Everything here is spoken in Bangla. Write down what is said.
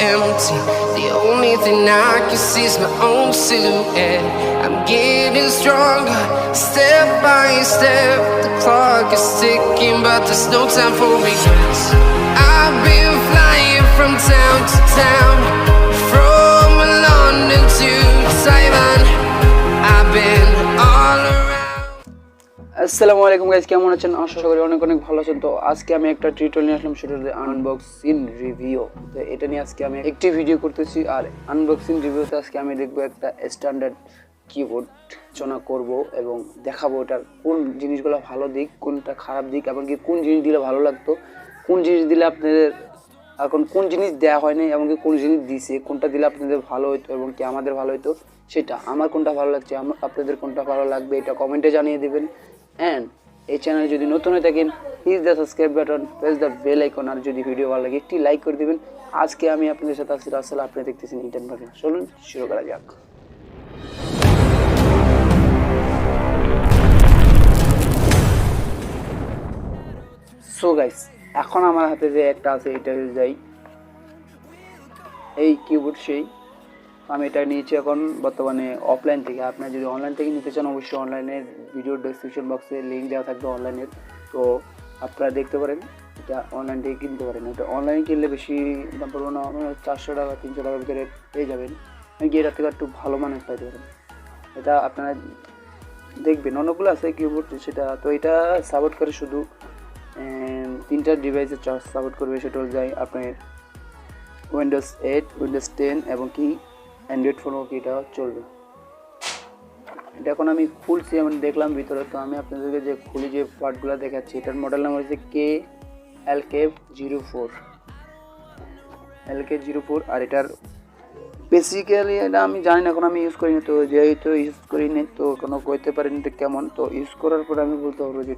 empty. The only thing I can see is my own silhouette. I'm getting stronger, step by step. The clock is ticking, but there's no time for regrets. I've been flying from town to town, from London to Taiwan. I've been all around. আসসালামু আলাইকুম গাইস, কেমন আছেন? আশা করি অনেক অনেক ভালো আছেন। তো আজকে আমি একটা টিউটোরিয়াল নিয়ে আসলাম, সেটা হলো আনবক্সিং রিভিউ। তো এটা নিয়ে আজকে আমি একটি ভিডিও করতেছি, আর আনবক্সিং রিভিউতে আজকে আমি দেখবো একটা স্ট্যান্ডার্ড কিবোর্ড আলোচনা করব এবং দেখাবো এটার কোন জিনিসগুলো ভালো দিক, কোনটা খারাপ দিক, এবং কি কোন জিনিস দিলে ভালো লাগতো, কোন জিনিস দিলে আপনাদের এখন কোন জিনিস দেওয়া হয়নি, এবং কি কোন জিনিস দিছে, কোনটা দিলে আপনাদের ভালো হতো এবং কি আমাদের ভালো হতো, সেটা আমার কোনটা ভালো লাগছে, আপনাদের কোনটা ভালো লাগবে, এটা কমেন্টে জানিয়ে দেবেন। অ্যান্ড এই চ্যানেলে যদি নতুন হয়ে থাকেন, please the subscribe button, press the bell icon, আর যদি ভিডিও ভালো লাগে একটি লাইক করে দেবেন। আজকে আমি আপনাদের সাথে আছি রাসেল, আপনি দেখতেছেন ইন্টারনেট ভাষা। চলুন শুরু করা যাক। সো গাইস, এখন আমার হাতে যে একটা আছে, এটা যাই এই কিবোর্ড, সেই আমি এটা নিয়েছি এখন বর্তমানে অফলাইন থেকে। আপনারা যদি অনলাইন থেকে নিতে চান, অবশ্যই অনলাইনের ভিডিও ডেসক্রিপশন বক্সে লিঙ্ক দেওয়া থাকবে অনলাইনের, তো আপনারা দেখতে পারেন, এটা অনলাইন থেকে কিনতে পারেন। এটা অনলাইনে কিনলে বেশি দাম পড়বো না, 400 টাকা 300 টাকার ভিতরে পেয়ে যাবেন। কি এটা থেকে একটু ভালো মানের পাইতে পারেন। এটা আপনারা দেখবেন, অনেকগুলো আছে কিবোর্ড সেটা, তো এটা সাপোর্ট করে শুধু 3টা ডিভাইসের চার্জ সাপোর্ট করবে। সেটা যায় আপনার উইন্ডোজ 8, উইন্ডোজ 10 এবং কি অ্যান্ড্রয়েড ফোনও কি এটা চলবে। এটা এখন আমি খুলছি, আমি দেখলাম ভিতরে, তো আমি আপনাদেরকে যে খুলি যে পার্টগুলো দেখাচ্ছি। এটার মডেল নাম্বার হচ্ছে LK04, আর এটার বেসিক্যালি এটা আমি জানি না, এখন আমি ইউজ করিনি, তো যেহেতু ইউজ করিনি তো কোনো কইতে পারিনি এটা কেমন। তো ইউজ করার পরে আমি বলতে পারবো যে